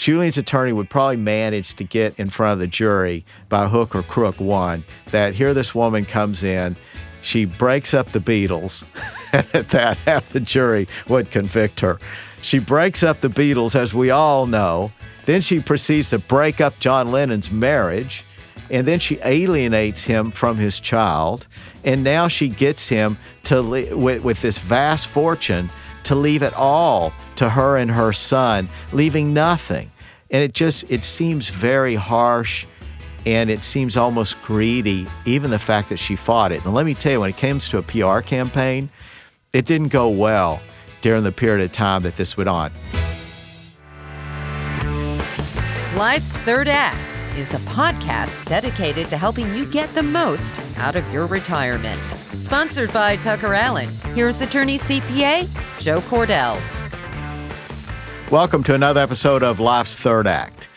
Julian's attorney would probably manage to get in front of the jury by hook or crook one, that here this woman comes in, she breaks up the Beatles, and at that, half the jury would convict her. She breaks up the Beatles, as we all know. Then she proceeds to break up John Lennon's marriage, and then she alienates him from his child, and now she gets him to with this vast fortune to leave it all to her and her son, leaving nothing. And it seems very harsh, and it seems almost greedy, even the fact that she fought it. And let me tell you, when it comes to a PR campaign, it didn't go well during the period of time that this went on. Life's Third Act is a podcast dedicated to helping you get the most out of your retirement. Sponsored by Tucker Allen. Here's attorney CPA Joe Cordell. Welcome to another episode of Life's Third Act.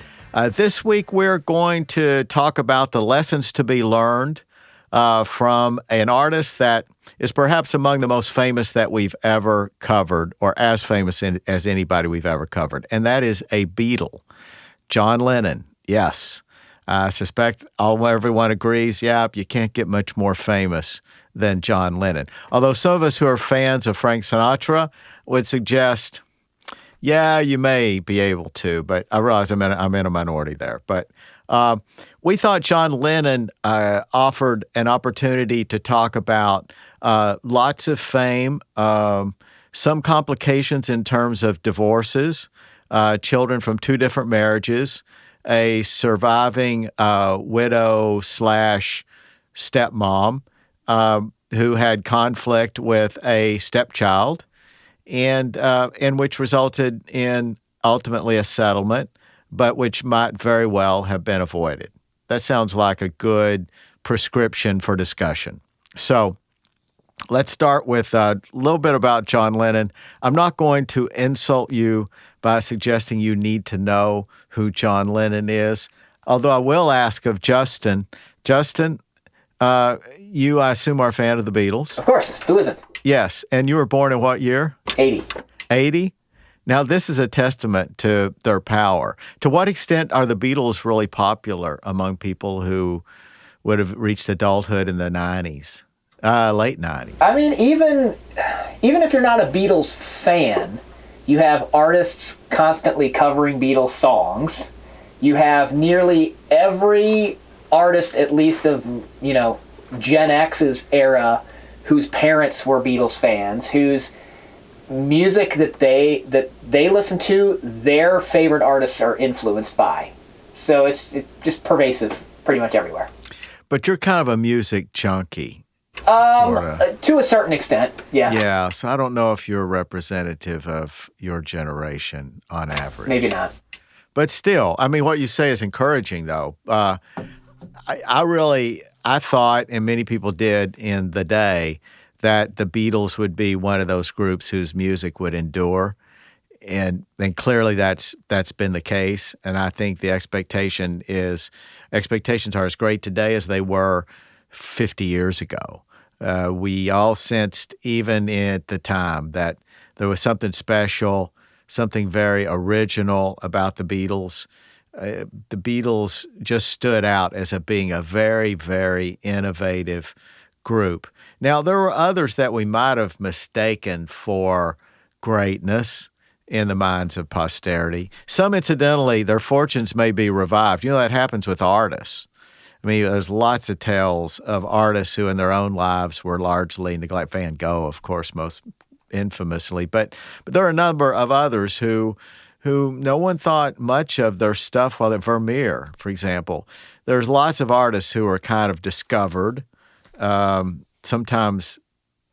This week we're going to talk about the lessons to be learned from an artist that is perhaps among the most famous that we've ever covered, or as famous as anybody we've ever covered, and that is a Beatle, John Lennon. Yes, I suspect everyone agrees, you can't get much more famous than John Lennon. Although some of us who are fans of Frank Sinatra would suggest, you may be able to, but I realize I'm in a minority there. But we thought John Lennon offered an opportunity to talk about lots of fame, some complications in terms of divorces, children from two different marriages, a surviving widow/stepmom who had conflict with a stepchild, and which resulted in ultimately a settlement, but which might very well have been avoided. That sounds like a good prescription for discussion. So let's start with a little bit about John Lennon. I'm not going to insult you by suggesting you need to know who John Lennon is, although I will ask of Justin. Justin, you, I assume, are a fan of the Beatles. Of course. Who isn't? Yes. And you were born in what year? 80. 80? Now, this is a testament to their power. To what extent are the Beatles really popular among people who would have reached adulthood in the 90s, late 90s? I mean, even if you're not a Beatles fan, you have artists constantly covering Beatles songs. You have nearly every artist, at least of, Gen X's era, whose parents were Beatles fans, whose music that they listen to, their favorite artists are influenced by. So it's just pervasive pretty much everywhere. But you're kind of a music junkie. To a certain extent, yeah. Yeah, so I don't know if you're representative of your generation on average. Maybe not. But still, I mean, what you say is encouraging, though. I thought, and many people did in the day, that the Beatles would be one of those groups whose music would endure. And clearly that's been the case. And I think the expectations are as great today as they were 50 years ago. We all sensed, even at the time, that there was something special, something very original about the Beatles. The Beatles just stood out as being a very, very innovative group. Now, there were others that we might have mistaken for greatness in the minds of posterity. Some, incidentally, their fortunes may be revived. That happens with artists. I mean, there's lots of tales of artists who in their own lives were largely neglected. Van Gogh, of course, most infamously. But there are a number of others who no one thought much of their stuff while at Vermeer, for example. There's lots of artists who were kind of discovered, sometimes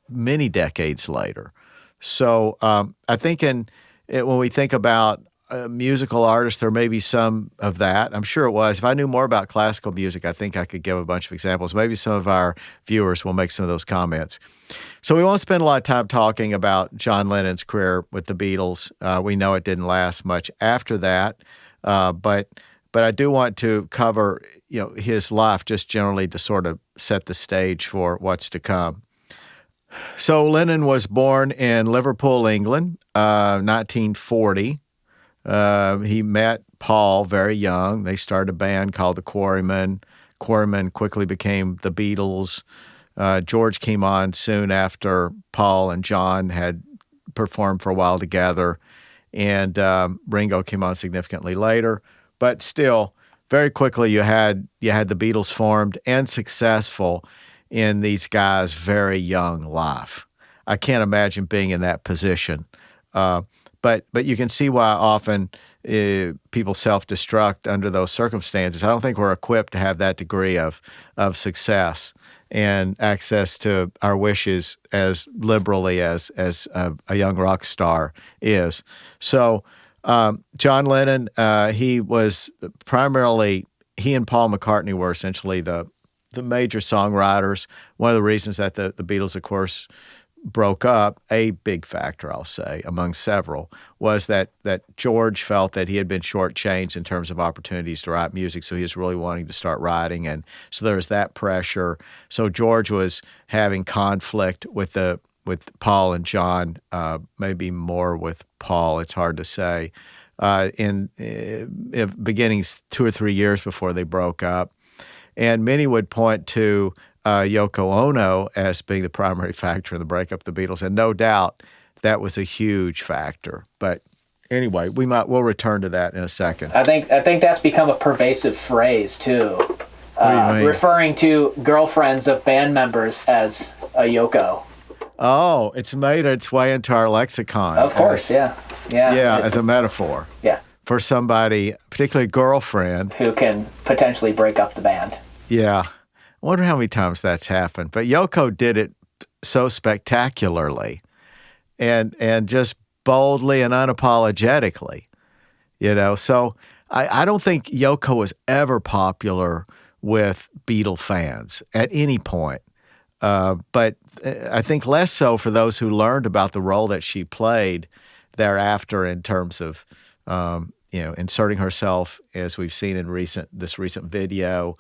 many decades later. So I think when we think about musical artists, there may be some of that. I'm sure it was. If I knew more about classical music, I think I could give a bunch of examples. Maybe some of our viewers will make some of those comments. So we won't spend a lot of time talking about John Lennon's career with the Beatles. We know it didn't last much after that, but I do want to cover his life just generally to sort of set the stage for what's to come. So Lennon was born in Liverpool, England, 1940. He met Paul very young. They started a band called the Quarrymen. Quarrymen quickly became the Beatles. George came on soon after Paul and John had performed for a while together, and Ringo came on significantly later. But still, very quickly you had the Beatles formed and successful in these guys' very young life. I can't imagine being in that position. But you can see why often people self-destruct under those circumstances. I don't think we're equipped to have that degree of success and access to our wishes as liberally as a young rock star is. So John Lennon, he was primarily, he and Paul McCartney were essentially the major songwriters. One of the reasons that the Beatles, of course, broke up, a big factor, I'll say, among several, was that George felt that he had been shortchanged in terms of opportunities to write music, so he was really wanting to start writing, and so there was that pressure. So George was having conflict with Paul and John, maybe more with Paul, it's hard to say, in beginnings 2 or 3 years before they broke up. And many would point to Yoko Ono as being the primary factor in the breakup of the Beatles, and no doubt that was a huge factor. But anyway, we'll return to that in a second. I think that's become a pervasive phrase too, What do you mean? referring to girlfriends of band members as a Yoko. Oh, it's made its way into our lexicon. Of course, yeah, as a metaphor. Yeah, For somebody, particularly a girlfriend, who can potentially break up the band. Yeah. I wonder how many times that's happened. But Yoko did it so spectacularly and just boldly and unapologetically, So I don't think Yoko was ever popular with Beatle fans at any point. But I think less so for those who learned about the role that she played thereafter in terms of, inserting herself, as we've seen in this recent video.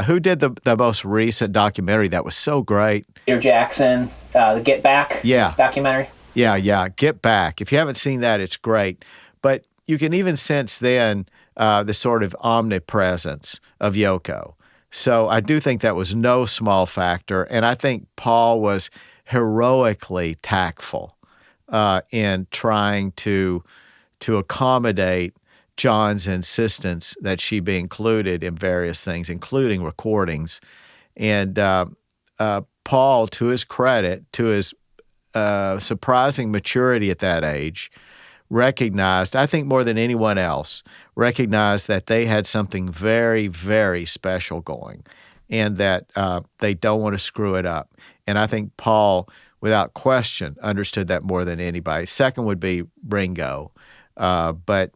Who did the most recent documentary that was so great? Peter Jackson, the Get Back documentary. Yeah, Get Back. If you haven't seen that, it's great. But you can even sense then the sort of omnipresence of Yoko. So I do think that was no small factor. And I think Paul was heroically tactful in trying to accommodate John's insistence that she be included in various things, including recordings. And Paul, to his credit, to his surprising maturity at that age, recognized, I think more than anyone else, recognized that they had something very, very special going and that they don't want to screw it up. And I think Paul, without question, understood that more than anybody. Second would be Ringo. But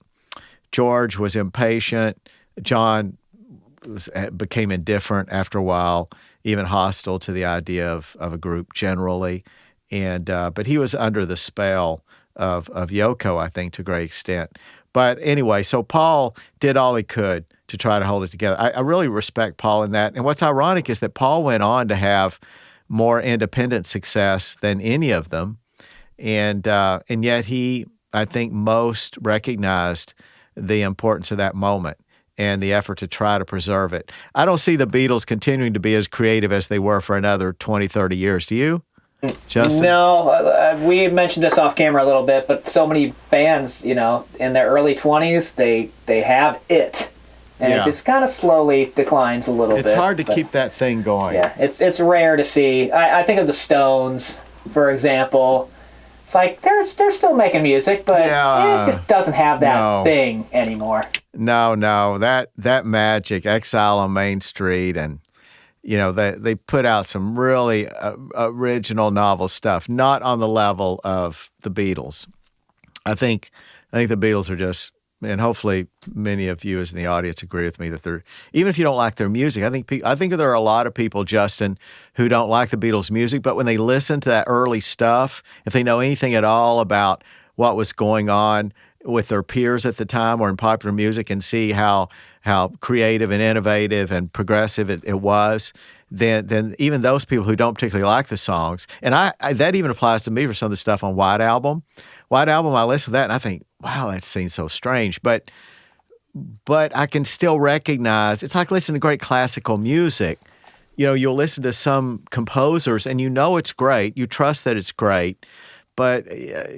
George was impatient. John became indifferent after a while, even hostile to the idea of a group generally. And but he was under the spell of Yoko, I think, to a great extent. But anyway, so Paul did all he could to try to hold it together. I really respect Paul in that. And what's ironic is that Paul went on to have more independent success than any of them. And yet he, I think, most recognized the importance of that moment and the effort to try to preserve it. I don't see the Beatles continuing to be as creative as they were for another 20, 30 years. Do you, Justin? No, we mentioned this off camera a little bit, but so many bands, in their early 20s, they have it. And it just kind of slowly declines a little bit. It's hard to keep that thing going. Yeah, it's rare to see. I think of the Stones, for example. It's like they're still making music, but it just doesn't have that thing anymore. No, that magic, Exile on Main Street, and they put out some really original novel stuff, not on the level of the Beatles. I think the Beatles are just, and hopefully many of you as in the audience agree with me that they're, even if you don't like their music, I think there are a lot of people, Justin, who don't like the Beatles' music, but when they listen to that early stuff, if they know anything at all about what was going on with their peers at the time or in popular music and see how creative and innovative and progressive it was, then even those people who don't particularly like the songs, and I that even applies to me for some of the stuff on White Album. I listen to that and I think, wow, that seems so strange. But but I can still recognize, it's like listening to great classical music. You'll listen to some composers and it's great. You trust that it's great, but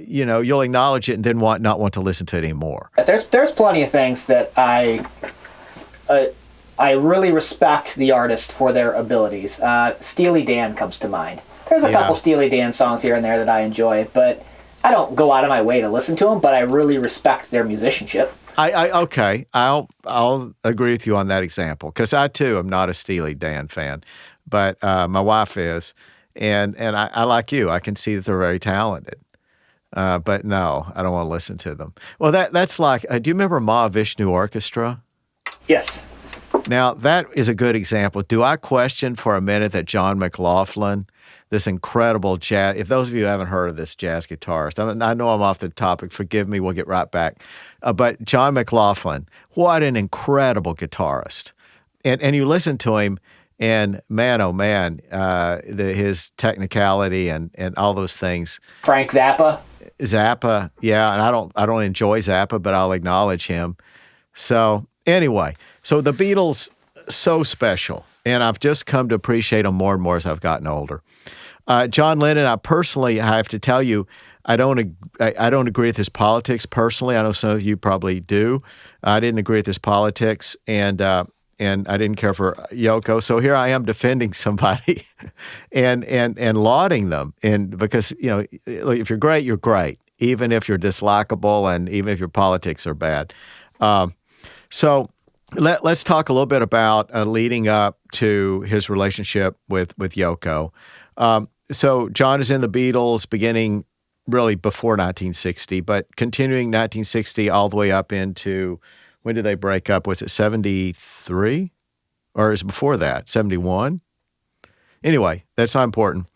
you'll acknowledge it and then not want to listen to it anymore. There's plenty of things that I really respect the artist for their abilities. Steely Dan comes to mind. There's a couple Steely Dan songs here and there that I enjoy, but I don't go out of my way to listen to them, but I really respect their musicianship. Okay, I'll agree with you on that example, because I too am not a Steely Dan fan, but my wife is, and I like you. I can see that they're very talented, but no, I don't want to listen to them. Well, that's like, do you remember Mahavishnu Orchestra? Yes. Now, that is a good example. Do I question for a minute that John McLaughlin, this incredible jazz, if those of you who haven't heard of this jazz guitarist, I know I'm off the topic, forgive me, we'll get right back. But John McLaughlin, what an incredible guitarist. And you listen to him, and man, oh man, his technicality and all those things. Frank Zappa? Zappa, yeah, and I don't enjoy Zappa, but I'll acknowledge him. So anyway, so the Beatles, so special, and I've just come to appreciate them more and more as I've gotten older. John Lennon, I have to tell you, I don't agree with his politics personally. I know some of you probably do. I didn't agree with his politics, and I didn't care for Yoko. So here I am defending somebody and lauding them, and because if you're great, you're great, even if you're dislikable and even if your politics are bad. So let's talk a little bit about leading up to his relationship with Yoko. So John is in the Beatles beginning really before 1960, but continuing 1960 all the way up into, when did they break up? Was it 73? Or is it before that? 71? Anyway, that's not important.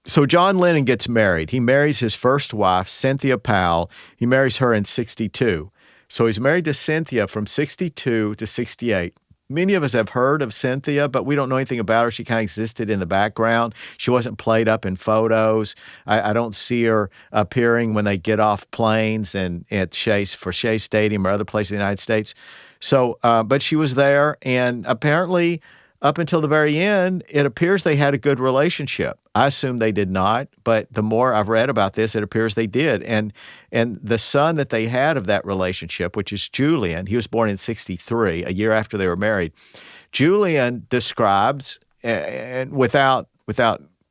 So John Lennon gets married. He marries his first wife, Cynthia Powell. He marries her in 62. So he's married to Cynthia from 62 to 68. Many of us have heard of Cynthia, but we don't know anything about her. She kind of existed in the background. She wasn't played up in photos. I don't see her appearing when they get off planes and at Shea Stadium or other places in the United States. So, but she was there, and apparently up until the very end, it appears they had a good relationship. I assume they did not, but the more I've read about this, it appears they did. And the son that they had of that relationship, which is Julian, he was born in 63, a year after they were married. Julian describes, and without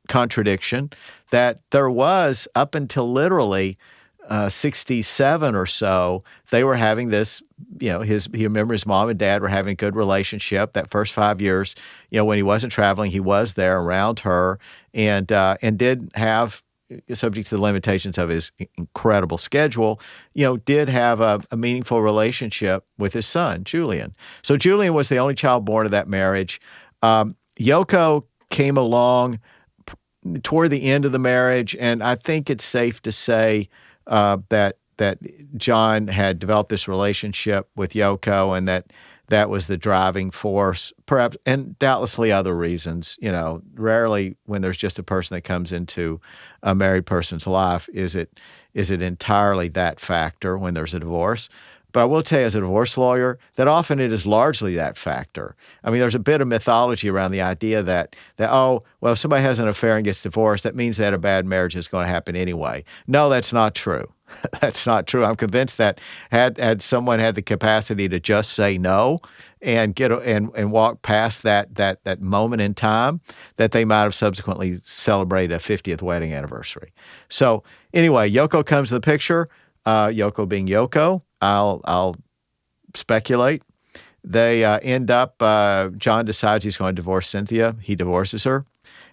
contradiction, that there was, up until literally 67 or so, they were having this, he remember his mom and dad were having a good relationship. That first 5 years, when he wasn't traveling, he was there around her, and did have, subject to the limitations of his incredible schedule, did have a meaningful relationship with his son, Julian. So Julian was the only child born of that marriage. Yoko came along toward the end of the marriage, and I think it's safe to say that John had developed this relationship with Yoko, and that was the driving force, perhaps, and doubtlessly other reasons. Rarely when there's just a person that comes into a married person's life is it entirely that factor when there's a divorce. But I will tell you, as a divorce lawyer, that often it is largely that factor. I mean, there's a bit of mythology around the idea that if somebody has an affair and gets divorced, that means that a bad marriage is going to happen anyway. No, that's not true. That's not true. I'm convinced that had someone had the capacity to just say no and get and walk past that moment in time, that they might have subsequently celebrated a 50th wedding anniversary. So anyway, Yoko comes to the picture. Yoko being Yoko, I'll speculate. They end up. John decides he's going to divorce Cynthia. He divorces her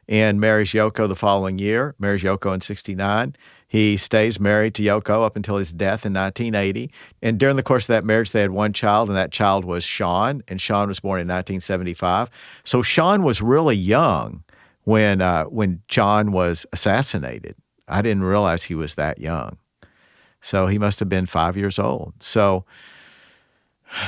and marries Yoko the following year. Marries Yoko in 1969. He stays married to Yoko up until his death in 1980. And during the course of that marriage, they had one child, and that child was Sean. And Sean was born in 1975. So Sean was really young when John was assassinated. I didn't realize he was that young. So he must have been 5 years old. So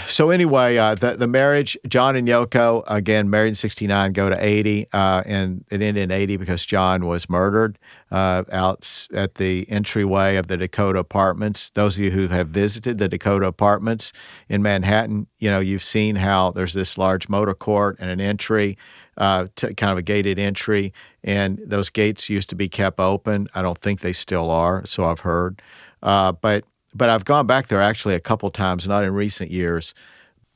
So anyway, the marriage, John and Yoko, again, married in 69, go to 80, and it ended in 80 because John was murdered out at the entryway of the Dakota Apartments. Those of you who have visited the Dakota Apartments in Manhattan, you've seen how there's this large motor court and an entry, kind of a gated entry, and those gates used to be kept open. I don't think they still are, so I've heard. But I've gone back there actually a couple times, not in recent years.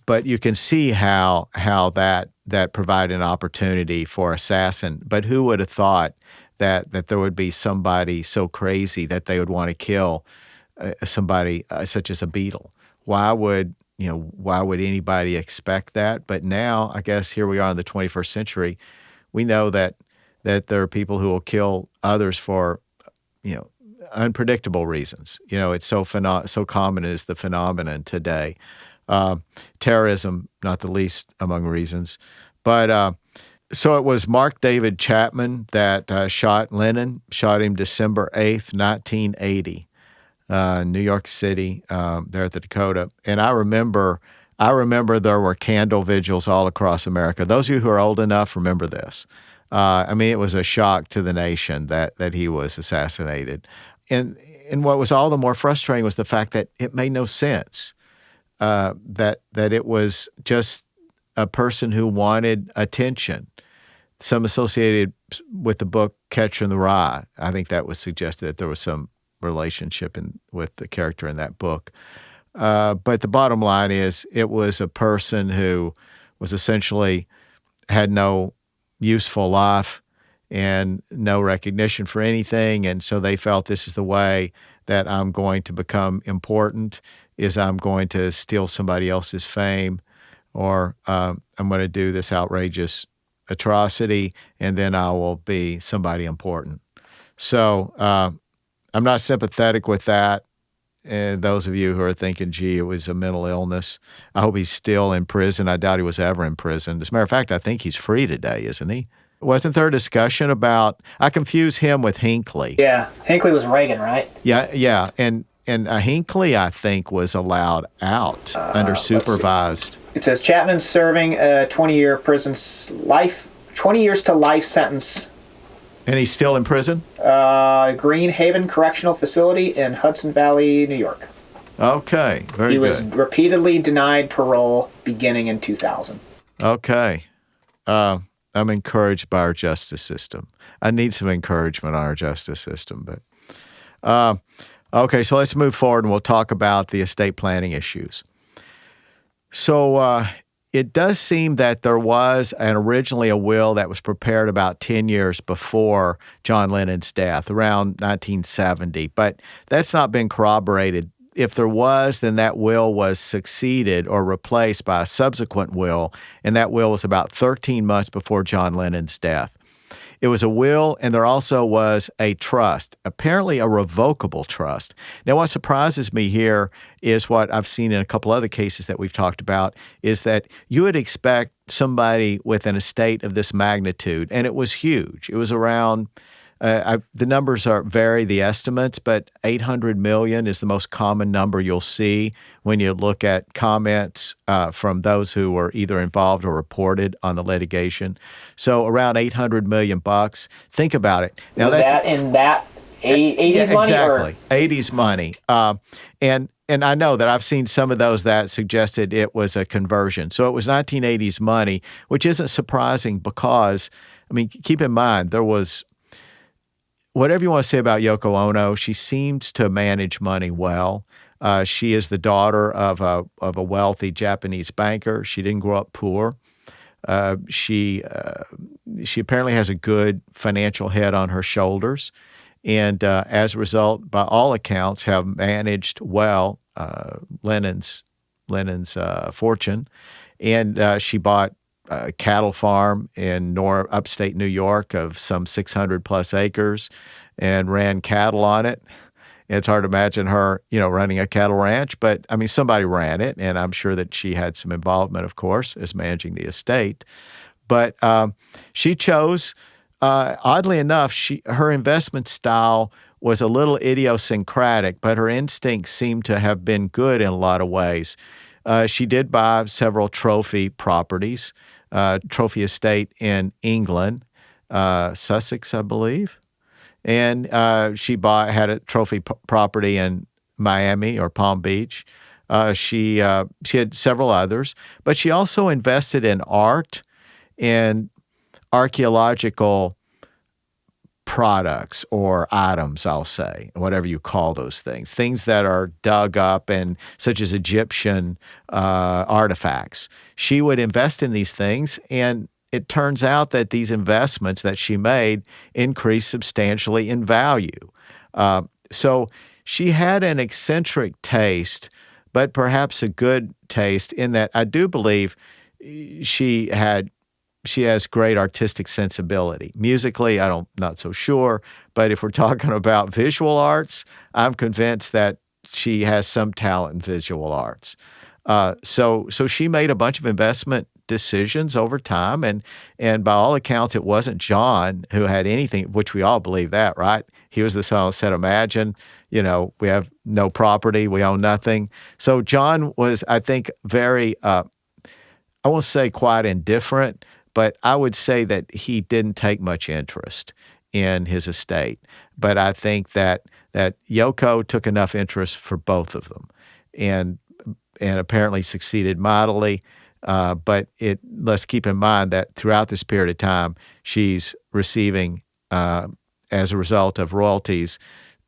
But you can see how that provided an opportunity for assassin. But who would have thought that there would be somebody so crazy that they would want to kill somebody such as a Beatle? Why would anybody expect that? But now, I guess here we are in the 21st century. We know that there are people who will kill others for, unpredictable reasons. It's so common as the phenomenon today. Terrorism, not the least among reasons. But so it was Mark David Chapman that shot Lennon, shot him December 8th, 1980, New York City, there at the Dakota. And I remember there were candle vigils all across America. Those of you who are old enough remember this. It was a shock to the nation that he was assassinated. And what was all the more frustrating was the fact that it made no sense, that it was just a person who wanted attention. Some associated with the book Catcher in the Rye. I think that was suggested that there was some relationship with the character in that book. But the bottom line is it was a person who was essentially had no useful life and no recognition for anything. And so they felt this is the way that I'm going to become important, is I'm going to steal somebody else's fame, or I'm going to do this outrageous atrocity, and then I will be somebody important. So I'm not sympathetic with that. And those of you who are thinking, gee, it was a mental illness, I hope he's still in prison. I doubt he was ever in prison. As a matter of fact, I think he's free today, isn't he? Wasn't there a discussion about, I confuse him with Hinckley. Yeah, Hinckley was Reagan, right? Yeah. And Hinckley, I think, was allowed out under supervised. It says Chapman's serving a 20-year prison 20 years to life sentence. And he's still in prison? Green Haven Correctional Facility in Hudson Valley, New York. Okay, very good. He was repeatedly denied parole beginning in 2000. Okay. I'm encouraged by our justice system. I need some encouragement on our justice system. But okay, so let's move forward and we'll talk about the estate planning issues. So it does seem that there was originally a will that was prepared about 10 years before John Lennon's death, around 1970, but that's not been corroborated. If there was, then that will was succeeded or replaced by a subsequent will, and that will was about 13 months before John Lennon's death. It was a will, and there also was a trust, apparently a revocable trust. Now, what surprises me here is what I've seen in a couple other cases that we've talked about, is that you would expect somebody with an estate of this magnitude, and it was huge. It was around, the numbers vary, the estimates, but 800 million is the most common number you'll see when you look at comments from those who were either involved or reported on the litigation. So around 800 million bucks. Think about it. Now, was that in that 80s money? Exactly, 80s money. And I know that I've seen some of those that suggested it was a conversion. So it was 1980s money, which isn't surprising because, keep in mind, there was, whatever you want to say about Yoko Ono, she seems to manage money well. She is the daughter of a wealthy Japanese banker. She didn't grow up poor. She apparently has a good financial head on her shoulders, and as a result, by all accounts, have managed well Lennon's fortune. And she bought a cattle farm in upstate New York of some 600 plus acres and ran cattle on it. It's hard to imagine her, running a cattle ranch, but somebody ran it, and I'm sure that she had some involvement, of course, as managing the estate. But she chose, oddly enough, her investment style was a little idiosyncratic, but her instincts seemed to have been good in a lot of ways. She did buy several trophy properties, trophy estate in England, Sussex, I believe. And she had a trophy property in Miami or Palm Beach. She had several others, but she also invested in art and archaeological products or items, I'll say, whatever you call those things that are dug up and such as Egyptian artifacts. She would invest in these things, and it turns out that these investments that she made increased substantially in value. So she had an eccentric taste, but perhaps a good taste in that I do believe she has great artistic sensibility. Musically, not so sure, but if we're talking about visual arts, I'm convinced that she has some talent in visual arts. So she made a bunch of investment decisions over time, and by all accounts, it wasn't John who had anything, which we all believe that, right? He was the son who said, imagine, we have no property, we own nothing. So John was, I think, very, I won't say quite indifferent, but I would say that he didn't take much interest in his estate. But I think that Yoko took enough interest for both of them, and apparently succeeded mightily. But let's keep in mind that throughout this period of time, she's receiving, as a result of royalties,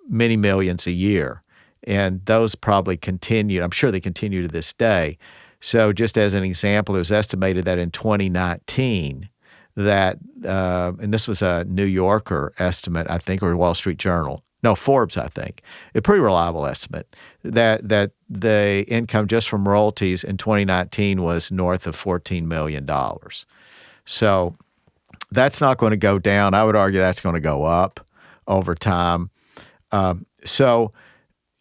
many millions a year. And those probably continued. I'm sure they continue to this day. So just as an example, it was estimated that in 2019 that, and this was a New Yorker estimate, I think, or a Wall Street Journal. No, Forbes, I think. A pretty reliable estimate that the income just from royalties in 2019 was north of $14 million. So that's not going to go down. I would argue that's going to go up over time. So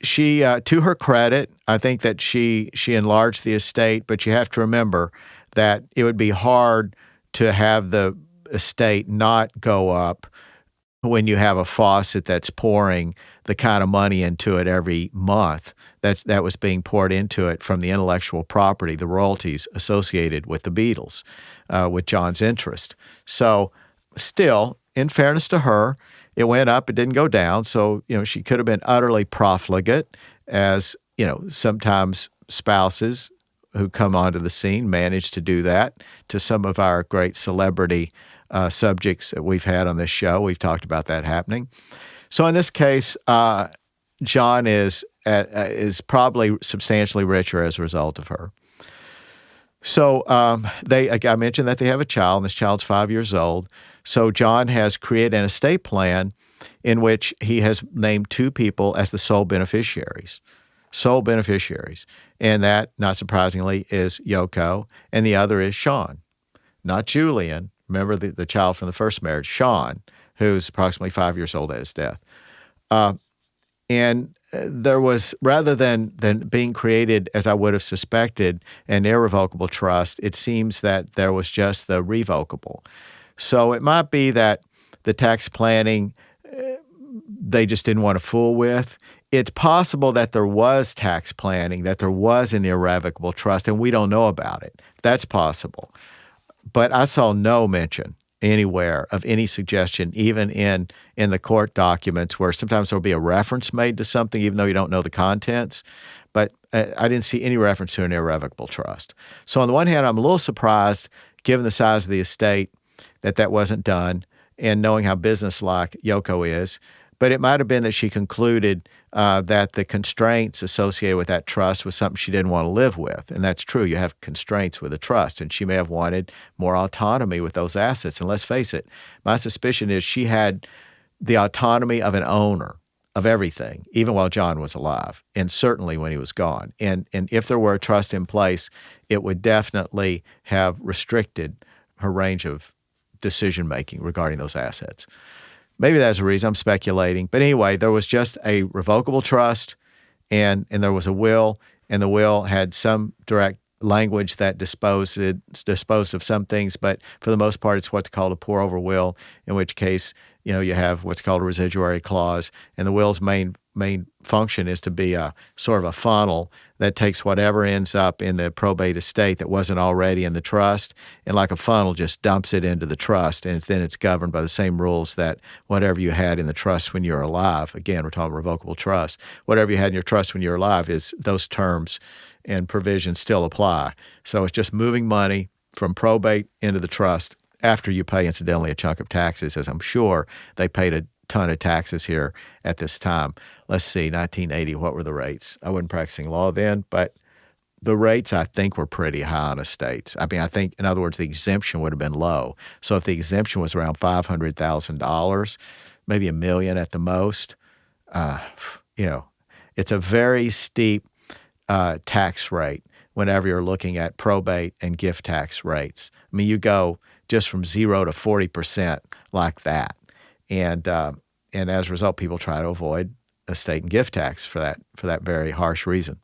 she, to her credit, I think that she enlarged the estate, but you have to remember that it would be hard to have the estate not go up when you have a faucet that's pouring the kind of money into it every month that was being poured into it from the intellectual property, the royalties associated with the Beatles, with John's interest. So still, in fairness to her, it went up, it didn't go down. So, she could have been utterly profligate, as, sometimes spouses who come onto the scene manage to do that to some of our great celebrity subjects that we've had on this show. We've talked about that happening. So in this case, John is probably substantially richer as a result of her. So I mentioned that they have a child, and this child's 5 years old. So John has created an estate plan in which he has named two people as the sole beneficiaries. And that, not surprisingly, is Yoko, and the other is Sean, not Julian. Remember the child from the first marriage, Sean, who's approximately 5 years old at his death. And there was, rather than being created, as I would have suspected, an irrevocable trust, it seems that there was just the revocable. So it might be that the tax planning, they just didn't want to fool with. It's possible that there was tax planning, that there was an irrevocable trust, and we don't know about it. That's possible. But I saw no mention anywhere of any suggestion, even in the court documents, where sometimes there'll be a reference made to something, even though you don't know the contents. But I didn't see any reference to an irrevocable trust. So on the one hand, I'm a little surprised, given the size of the estate, that wasn't done, and knowing how businesslike Yoko is. But it might have been that she concluded that the constraints associated with that trust was something she didn't want to live with. And that's true. You have constraints with a trust, and she may have wanted more autonomy with those assets. And let's face it, my suspicion is she had the autonomy of an owner of everything, even while John was alive, and certainly when he was gone. And if there were a trust in place, it would definitely have restricted her range of decision-making regarding those assets. Maybe that's a reason. I'm speculating. But anyway, there was just a revocable trust, and there was a will, and the will had some direct language that disposed of some things, but for the most part, it's what's called a pour-over will, in which case, you have what's called a residuary clause, and the will's main main function is to be a sort of a funnel that takes whatever ends up in the probate estate that wasn't already in the trust, and like a funnel just dumps it into the trust, and then it's governed by the same rules that whatever you had in the trust when you were alive. Again, we're talking revocable trust. Whatever you had in your trust when you were alive, is those terms and provisions still apply. So it's just moving money from probate into the trust after you pay, incidentally, a chunk of taxes, as I'm sure they paid a ton of taxes here at this time. Let's see, 1980, what were the rates? I wasn't practicing law then, but the rates, I think, were pretty high on estates. I mean, I think, in other words, the exemption would have been low. So if the exemption was around $500,000, maybe $1 million at the most, it's a very steep tax rate whenever you're looking at probate and gift tax rates. I mean, you go just from 0 to 40% like that. And as a result, people try to avoid estate and gift tax for that very harsh reason.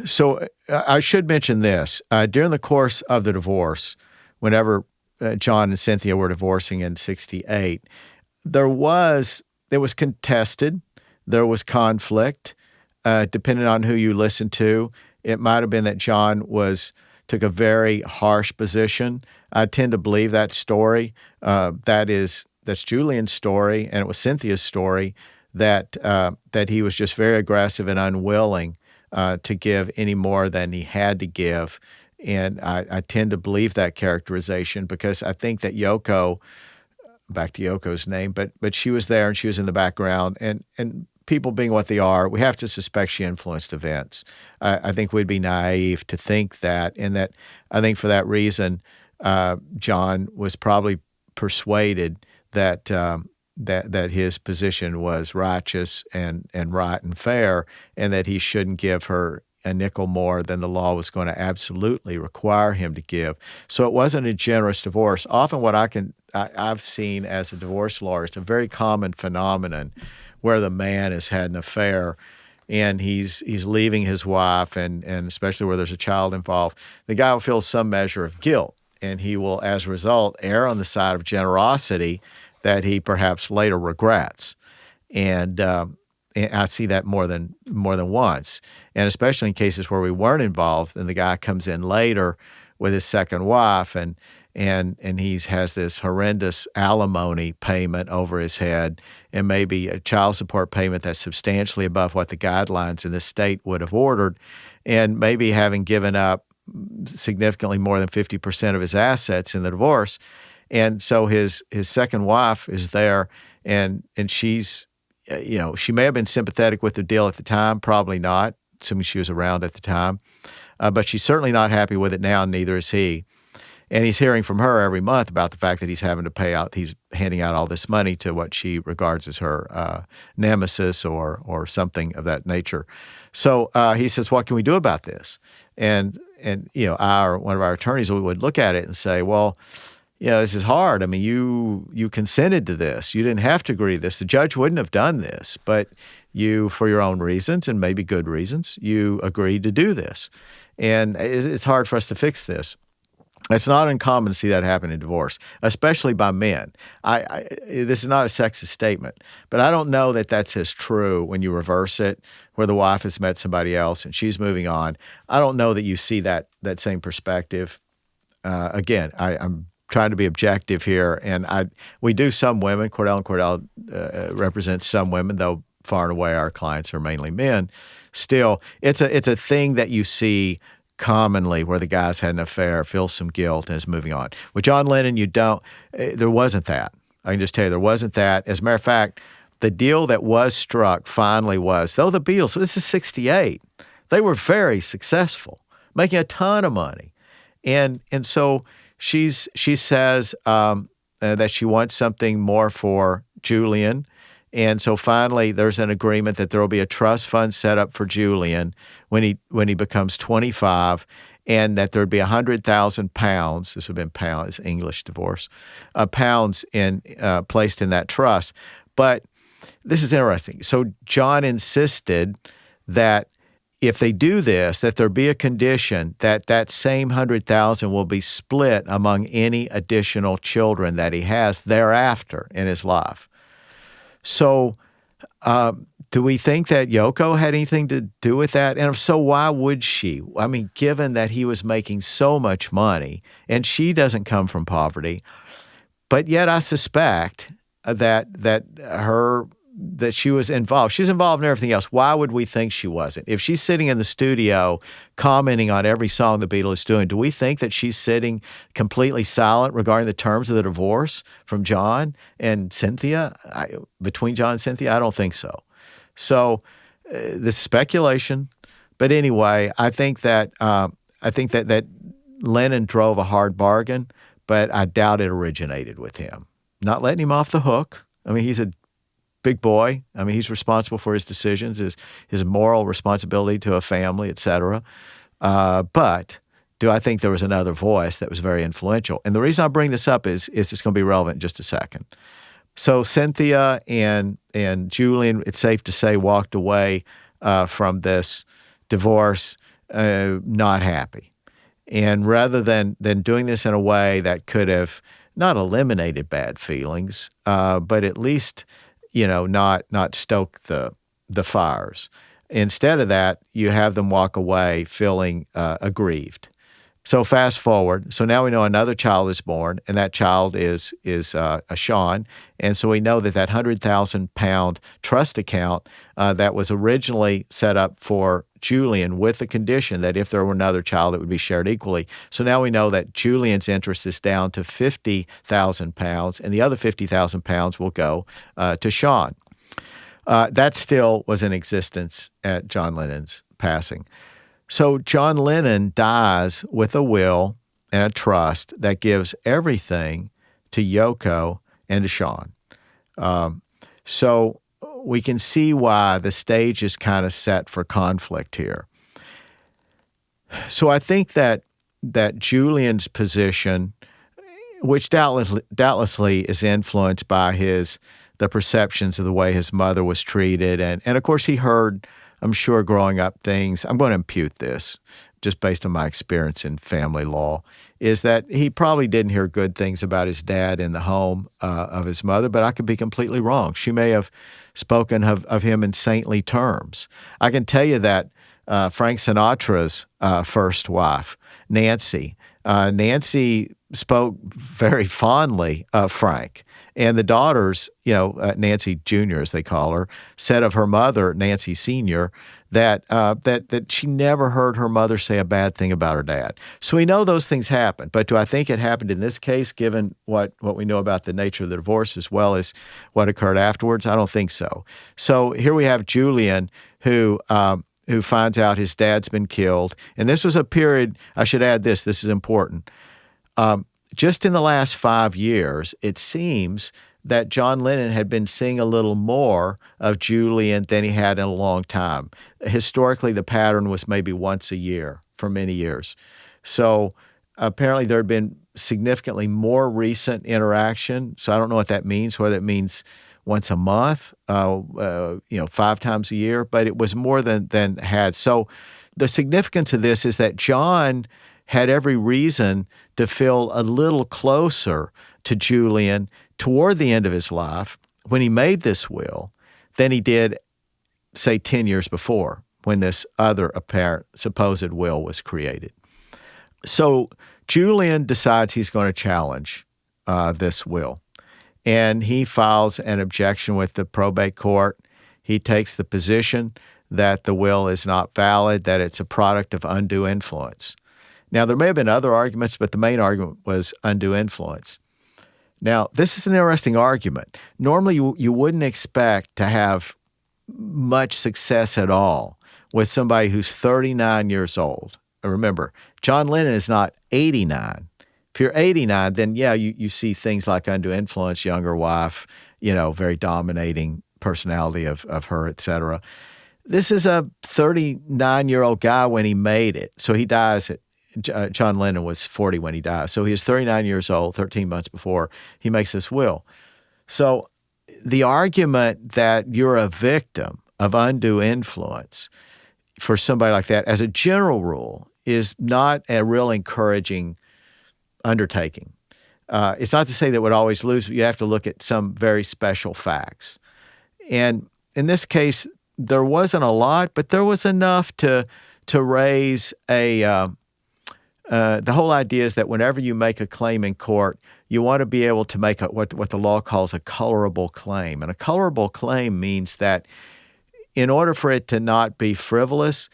So I should mention this. During the course of the divorce, whenever John and Cynthia were divorcing in 1968, it was contested. There was conflict. Depending on who you listened to, it might have been that John took a very harsh position. I tend to believe that story. That's Julian's story, and it was Cynthia's story that he was just very aggressive and unwilling to give any more than he had to give. And I tend to believe that characterization because I think that Yoko, back to Yoko's name, but she was there and she was in the background, and people being what they are, we have to suspect she influenced events. I think we'd be naive to think that, and that I think for that reason, John was probably persuaded that his position was righteous and right and fair, and that he shouldn't give her a nickel more than the law was going to absolutely require him to give. So it wasn't a generous divorce. Often what I've seen as a divorce lawyer, it's a very common phenomenon where the man has had an affair and he's leaving his wife, and especially where there's a child involved, the guy will feel some measure of guilt, and he will, as a result, err on the side of generosity that he perhaps later regrets. And I see that more than once, and especially in cases where we weren't involved, and the guy comes in later with his second wife, and he has this horrendous alimony payment over his head, and maybe a child support payment that's substantially above what the guidelines in the state would have ordered, and maybe having given up significantly more than 50% of his assets in the divorce. And so his second wife is there, and she's, she may have been sympathetic with the deal at the time, probably not, assuming she was around at the time, but she's certainly not happy with it now, and neither is he. And he's hearing from her every month about the fact that he's having to pay out, he's handing out all this money to what she regards as her nemesis or something of that nature. So he says, what can we do about this? And one of our attorneys would look at it and say, well, this is hard. I mean, you consented to this. You didn't have to agree to this. The judge wouldn't have done this, but you, for your own reasons and maybe good reasons, you agreed to do this. And it's hard for us to fix this. It's not uncommon to see that happen in divorce, especially by men. This is not a sexist statement, but I don't know that that's as true when you reverse it, where the wife has met somebody else and she's moving on. I don't know that you see that same perspective. Again, I'm trying to be objective here, and we do some women. Cordell and Cordell represents some women, though far and away our clients are mainly men. Still, it's a thing that you see commonly where the guy's had an affair, feels some guilt, and is moving on. With John Lennon, there wasn't that. I can just tell you, there wasn't that. As a matter of fact, the deal that was struck finally was, though the Beatles, so this is 1968, they were very successful, making a ton of money. And so she says that she wants something more for Julian. And so finally, there's an agreement that there will be a trust fund set up for Julian when he becomes 25, and that there'd be 100,000 pounds. This would have been pounds, English divorce, pounds placed in that trust. But this is interesting. So John insisted that if they do this, that there be a condition that same 100,000 will be split among any additional children that he has thereafter in his life. So to Do we think that Yoko had anything to do with that? And if so, why would she? I mean, given that he was making so much money and she doesn't come from poverty, but yet I suspect that she was involved. She's involved in everything else. Why would we think she wasn't? If she's sitting in the studio commenting on every song the Beatles is doing, do we think that she's sitting completely silent regarding the terms of the divorce from John and Cynthia? Between John and Cynthia? I don't think so. So this is speculation. But anyway, I think that Lennon drove a hard bargain, but I doubt it originated with him. Not letting him off the hook. I mean, he's a big boy. I mean, he's responsible for his decisions, his moral responsibility to a family, et cetera. But do I think there was another voice that was very influential? And the reason I bring this up is it's going to be relevant in just a second. So Cynthia and Julian, it's safe to say, walked away from this divorce not happy. And rather than doing this in a way that could have not eliminated bad feelings, but at least not stoke the fires. Instead of that, you have them walk away feeling aggrieved. So fast forward. So now we know another child is born, and that child is a Sean. And so we know that 100,000-pound trust account that was originally set up for Julian with the condition that if there were another child, it would be shared equally. So now we know that Julian's interest is down to 50,000 pounds, and the other 50,000 pounds will go to Sean. That still was in existence at John Lennon's passing. So John Lennon dies with a will and a trust that gives everything to Yoko and to Sean. So we can see why the stage is kind of set for conflict here. So I think that Julian's position, which doubtlessly is influenced by the perceptions of the way his mother was treated, and of course he heard, I'm sure, growing up things, I'm going to impute this just based on my experience in family law, is that he probably didn't hear good things about his dad in the home of his mother, but I could be completely wrong. She may have spoken of him in saintly terms. I can tell you that Frank Sinatra's first wife, Nancy spoke very fondly of Frank. And the daughters, Nancy Jr., as they call her, said of her mother, Nancy Sr., that she never heard her mother say a bad thing about her dad. So we know those things happen. But do I think it happened in this case, given what we know about the nature of the divorce as well as what occurred afterwards? I don't think so. So here we have Julian, who finds out his dad's been killed. And this was a period, I should add this is important. Just in the last 5 years, it seems that John Lennon had been seeing a little more of Julian than he had in a long time. Historically, the pattern was maybe once a year for many years. So apparently there had been significantly more recent interaction. So I don't know what that means, whether it means once a month, 5 times a year, but it was more than had. So the significance of this is that John had every reason to feel a little closer to Julian toward the end of his life when he made this will than he did, say, 10 years before when this other apparent supposed will was created. So Julian decides he's going to challenge this will, and he files an objection with the probate court. He takes the position that the will is not valid, that it's a product of undue influence. Now, there may have been other arguments, but the main argument was undue influence. Now, this is an interesting argument. Normally, you wouldn't expect to have much success at all with somebody who's 39 years old. Remember, John Lennon is not 89. If you're 89, then, yeah, you see things like undue influence, younger wife, very dominating personality of her, et cetera. This is a 39-year-old guy when he made it. So he dies John Lennon was 40 when he died. So he was 39 years old, 13 months before he makes this will. So the argument that you're a victim of undue influence for somebody like that, as a general rule, is not a real encouraging undertaking. It's not to say that would always lose, but you have to look at some very special facts. And in this case, there wasn't a lot, but there was enough to raise the whole idea is that whenever you make a claim in court, you want to be able to make what the law calls a colorable claim. And a colorable claim means that in order for it to not be frivolous,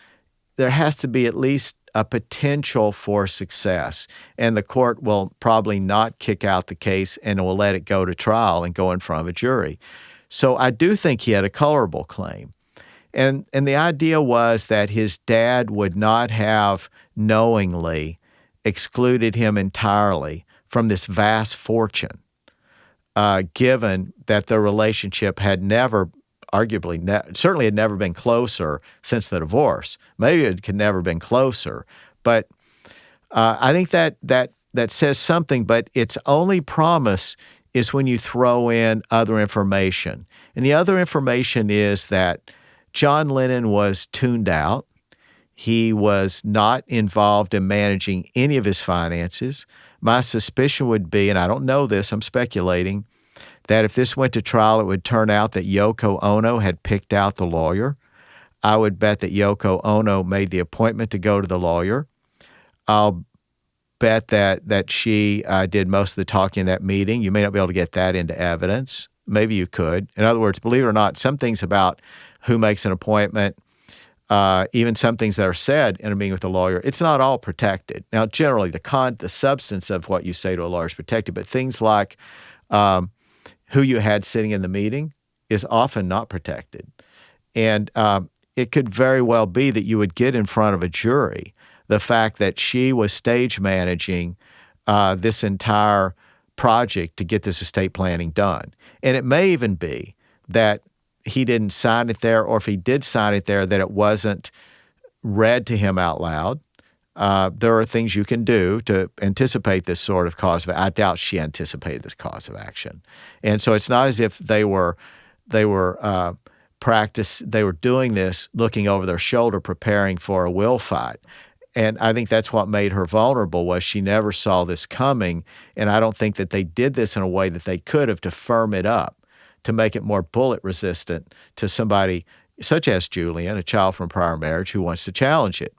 there has to be at least a potential for success. And the court will probably not kick out the case and will let it go to trial and go in front of a jury. So I do think he had a colorable claim. And the idea was that his dad would not have knowingly excluded him entirely from this vast fortune, given that their relationship had never, certainly had never been closer since the divorce. Maybe it could never been closer. But I think that says something, but its only promise is when you throw in other information. And the other information is that John Lennon was tuned out. He was not involved in managing any of his finances. My suspicion would be, and I don't know this, I'm speculating, that if this went to trial, it would turn out that Yoko Ono had picked out the lawyer. I would bet that Yoko Ono made the appointment to go to the lawyer. I'll bet that she did most of the talking in that meeting. You may not be able to get that into evidence. Maybe you could. In other words, believe it or not, some things about who makes an appointment, even some things that are said in a meeting with a lawyer, it's not all protected. Now, generally, the substance of what you say to a lawyer is protected, but things like who you had sitting in the meeting is often not protected. And it could very well be that you would get in front of a jury the fact that she was stage managing this entire project to get this estate planning done. And it may even be that he didn't sign it there, or if he did sign it there, that it wasn't read to him out loud. There are things you can do to anticipate this sort of cause of action. I doubt she anticipated this cause of action. And so it's not as if they were doing this looking over their shoulder preparing for a will fight. And I think that's what made her vulnerable, was she never saw this coming. And I don't think that they did this in a way that they could have to firm it up, to make it more bullet resistant to somebody such as Julian, a child from a prior marriage, who wants to challenge it.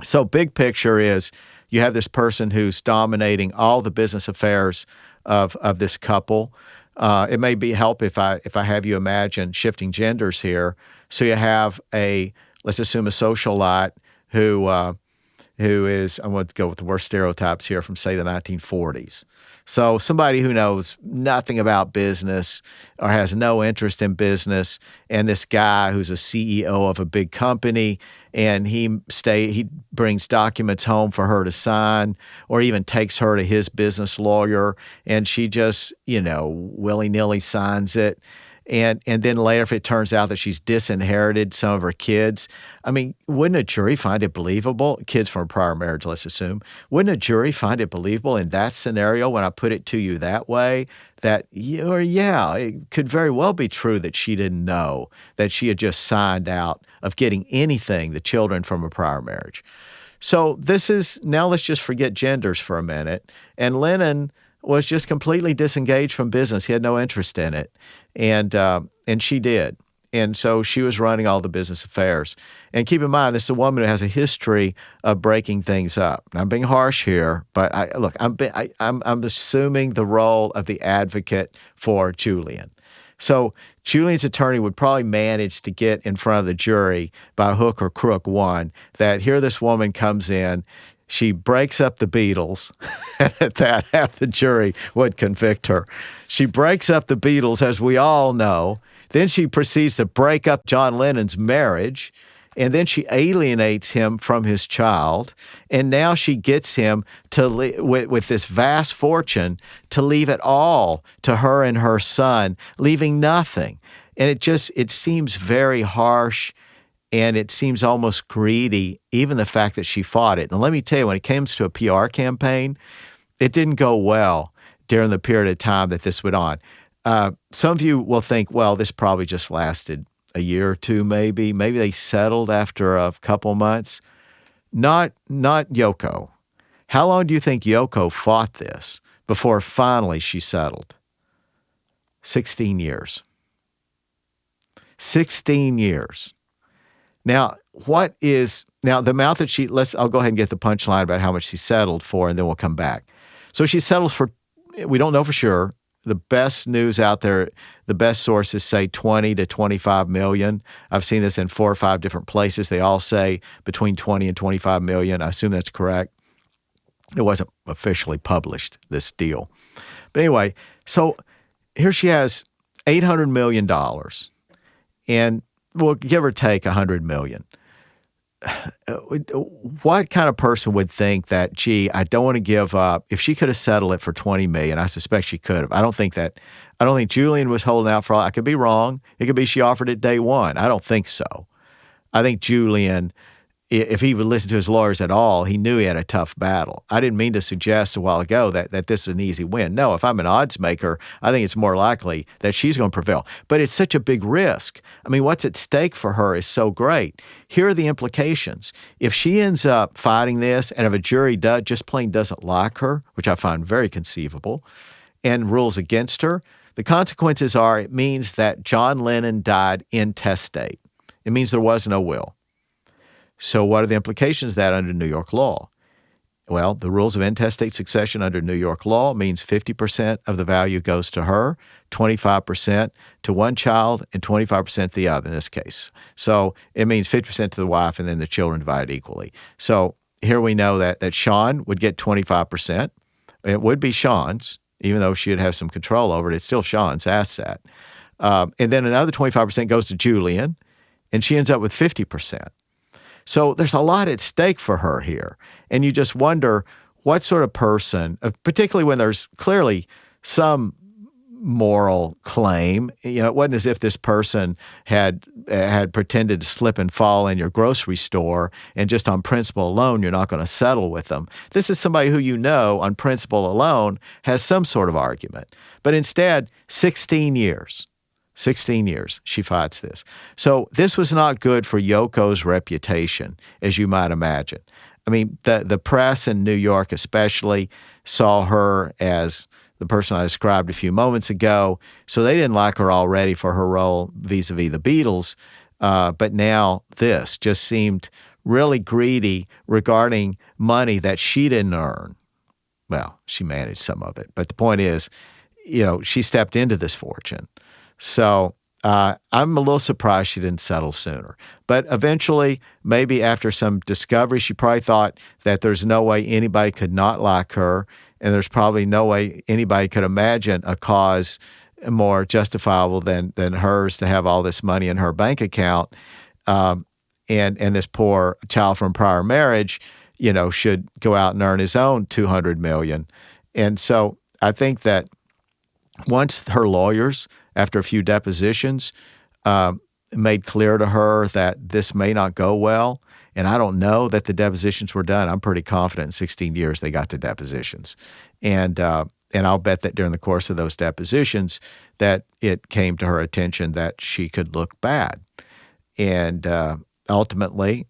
So big picture is you have this person who's dominating all the business affairs of this couple. It may be help if I have you imagine shifting genders here. So you have let's assume a socialite who is, I'm going to go with the worst stereotypes here from, say, the 1940s. So somebody who knows nothing about business or has no interest in business, and this guy who's a CEO of a big company, and he brings documents home for her to sign, or even takes her to his business lawyer, and she just, willy-nilly signs it. And then later, if it turns out that she's disinherited some of her kids, I mean, wouldn't a jury find it believable? Kids from a prior marriage, let's assume. Wouldn't a jury find it believable in that scenario, when I put it to you that way, that, it could very well be true that she didn't know that she had just signed out of getting anything, the children from a prior marriage. So now let's just forget genders for a minute. And Lennon was just completely disengaged from business. He had no interest in it. And she did. And so she was running all the business affairs. And keep in mind, this is a woman who has a history of breaking things up. Now, I'm being harsh here, but I'm assuming the role of the advocate for Julian. So Julian's attorney would probably manage to get in front of the jury by hook or crook one, that here this woman comes in, she breaks up the Beatles, and at that, half the jury would convict her. She breaks up the Beatles, as we all know. Then she proceeds to break up John Lennon's marriage, and then she alienates him from his child. And now she gets him to with this vast fortune to leave it all to her and her son, leaving nothing. And it seems very harsh. And it seems almost greedy, even the fact that she fought it. And let me tell you, when it comes to a PR campaign, it didn't go well during the period of time that this went on. Some of you will think, well, this probably just lasted a year or two, maybe. Maybe they settled after a couple months. Not Yoko. How long do you think Yoko fought this before finally she settled? 16 years. 16 years. Now, the amount that I'll go ahead and get the punchline about how much she settled for, and then we'll come back. So she settled for, we don't know for sure. The best news out there, the best sources say 20 to 25 million. I've seen this in 4 or 5 different places. They all say between 20 and 25 million. I assume that's correct. It wasn't officially published, this deal. But anyway, so here she has $800 million, and we'll give or take $100 million. What kind of person would think that, gee, I don't want to give up? If she could have settled it for $20 million, I suspect she could have. I don't think Julian was holding out for all. I could be wrong. It could be she offered it day one. I don't think so. I think Julian, if he would listen to his lawyers at all, he knew he had a tough battle. I didn't mean to suggest a while ago that this is an easy win. No, if I'm an odds maker, I think it's more likely that she's going to prevail. But it's such a big risk. I mean, what's at stake for her is so great. Here are the implications. If she ends up fighting this, and if a jury just plain doesn't like her, which I find very conceivable, and rules against her, the consequences are it means that John Lennon died intestate. It means there was no will. So what are the implications of that under New York law? Well, the rules of intestate succession under New York law means 50% of the value goes to her, 25% to one child, and 25% to the other in this case. So it means 50% to the wife, and then the children divided equally. So here we know that Sean would get 25%. It would be Sean's, even though she'd have some control over it. It's still Sean's asset. And then another 25% goes to Julian, and she ends up with 50%. So there's a lot at stake for her here. And you just wonder what sort of person, particularly when there's clearly some moral claim. It wasn't as if this person had pretended to slip and fall in your grocery store and just on principle alone, you're not going to settle with them. This is somebody who on principle alone has some sort of argument. But instead, 16 years she fights this. So this was not good for Yoko's reputation, as you might imagine. I mean, the press in New York especially saw her as the person I described a few moments ago, so they didn't like her already for her role vis-a-vis the Beatles, but now this just seemed really greedy regarding money that she didn't earn. Well, she managed some of it, but the point is, she stepped into this fortune. So I'm a little surprised she didn't settle sooner. But eventually, maybe after some discovery, she probably thought that there's no way anybody could not like her, and there's probably no way anybody could imagine a cause more justifiable than hers to have all this money in her bank account, and this poor child from prior marriage, should go out and earn his own $200 million. And so I think that once her lawyers, after a few depositions, made clear to her that this may not go well, and I don't know that the depositions were done. I'm pretty confident in 16 years they got to depositions. And I'll bet that during the course of those depositions that it came to her attention that she could look bad. And ultimately,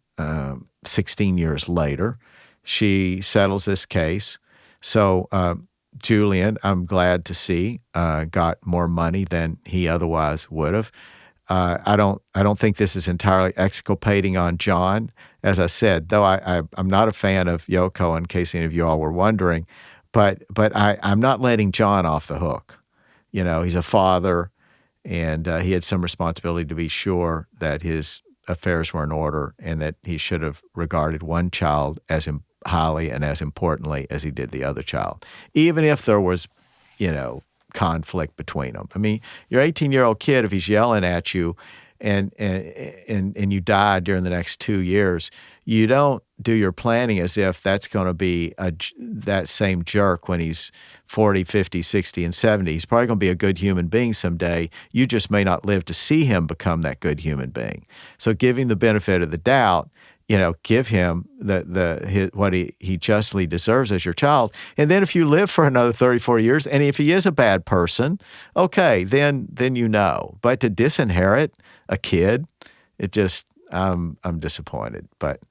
16 years later, she settles this case. So Julian, I'm glad to see, got more money than he otherwise would have. I don't think this is entirely exculpating on John. As I said, though I'm not a fan of Yoko, in case any of you all were wondering, but I'm not letting John off the hook. He's a father, and he had some responsibility to be sure that his affairs were in order and that he should have regarded one child as highly and as importantly as he did the other child, even if there was, conflict between them. I mean, your 18-year-old kid, if he's yelling at you and you die during the next 2 years, you don't do your planning as if that's going to be that same jerk when he's 40, 50, 60, and 70. He's probably going to be a good human being someday. You just may not live to see him become that good human being. So give him the benefit of the doubt. Give him what he justly deserves as your child. And then if you live for another 34 years, and if he is a bad person, okay, then But to disinherit a kid, it just I'm disappointed. But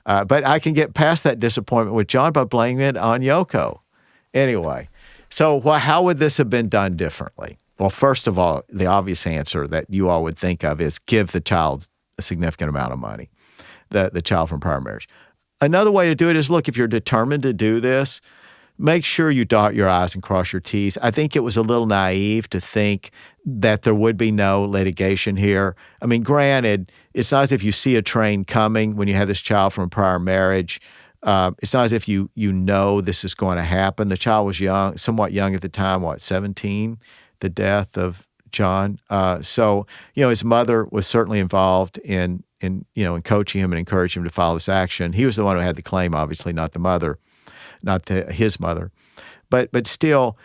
I can get past that disappointment with John by blaming it on Yoko. Anyway, so how would this have been done differently? Well, first of all, the obvious answer that you all would think of is give the child a significant amount of money, the child from prior marriage. Another way to do it is, look, if you're determined to do this, make sure you dot your I's and cross your T's. I think it was a little naive to think that there would be no litigation here. I mean, granted, it's not as if you see a train coming when you have this child from a prior marriage. It's not as if you know this is going to happen. The child was young, somewhat young at the time, 17, the death of John. So, his mother was certainly involved in coaching him and encouraging him to file this action. He was the one who had the claim, obviously, not the mother. Not his mother. But still,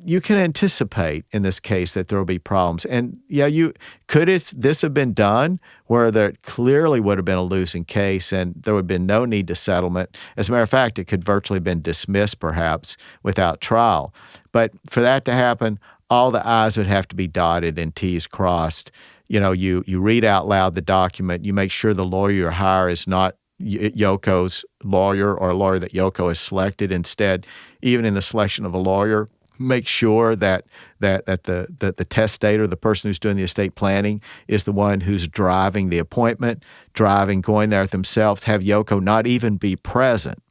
you can anticipate in this case that there will be problems. And this have been done where there clearly would have been a losing case and there would have been no need to settlement. As a matter of fact, it could virtually have been dismissed perhaps without trial. But for that to happen, all the I's would have to be dotted and T's crossed. You read out loud the document. You make sure the lawyer you hire is not Yoko's lawyer or a lawyer that Yoko has selected. Instead, even in the selection of a lawyer, make sure that the testator, the person who's doing the estate planning, is the one who's driving the appointment, going there themselves. Have Yoko not even be present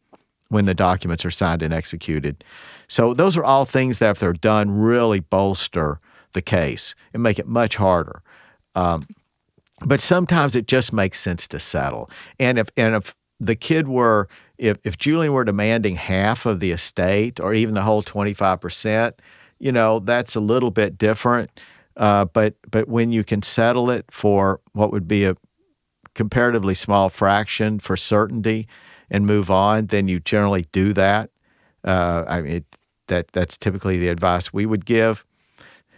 when the documents are signed and executed. So those are all things that, if they're done, really bolster the case and make it much harder. But sometimes it just makes sense to settle. And if the kid were, if Julian were demanding half of the estate or even the whole 25%, that's a little bit different. But when you can settle it for what would be a comparatively small fraction for certainty and move on, then you generally do that. That's typically the advice we would give.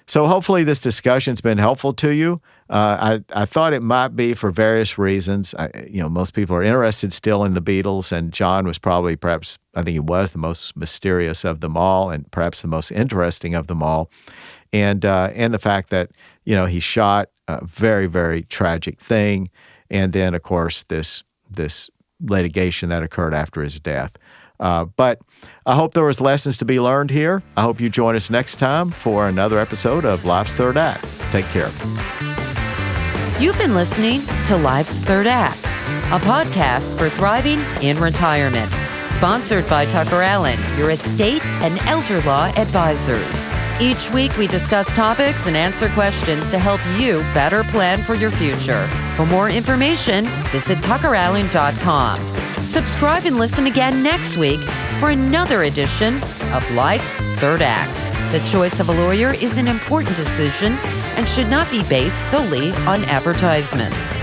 So hopefully this discussion's been helpful to you. I thought it might be for various reasons. Most people are interested still in the Beatles, and John was probably, perhaps, I think he was the most mysterious of them all, and perhaps the most interesting of them all. And the fact that he shot, a very, very tragic thing, and then of course this litigation that occurred after his death. But I hope there was lessons to be learned here. I hope you join us next time for another episode of Life's Third Act. Take care. You've been listening to Life's Third Act, a podcast for thriving in retirement, sponsored by Tucker Allen, your estate and elder law advisors. Each week, we discuss topics and answer questions to help you better plan for your future. For more information, visit tuckerallen.com. Subscribe and listen again next week for another edition of Life's Third Act. The choice of a lawyer is an important decision and should not be based solely on advertisements.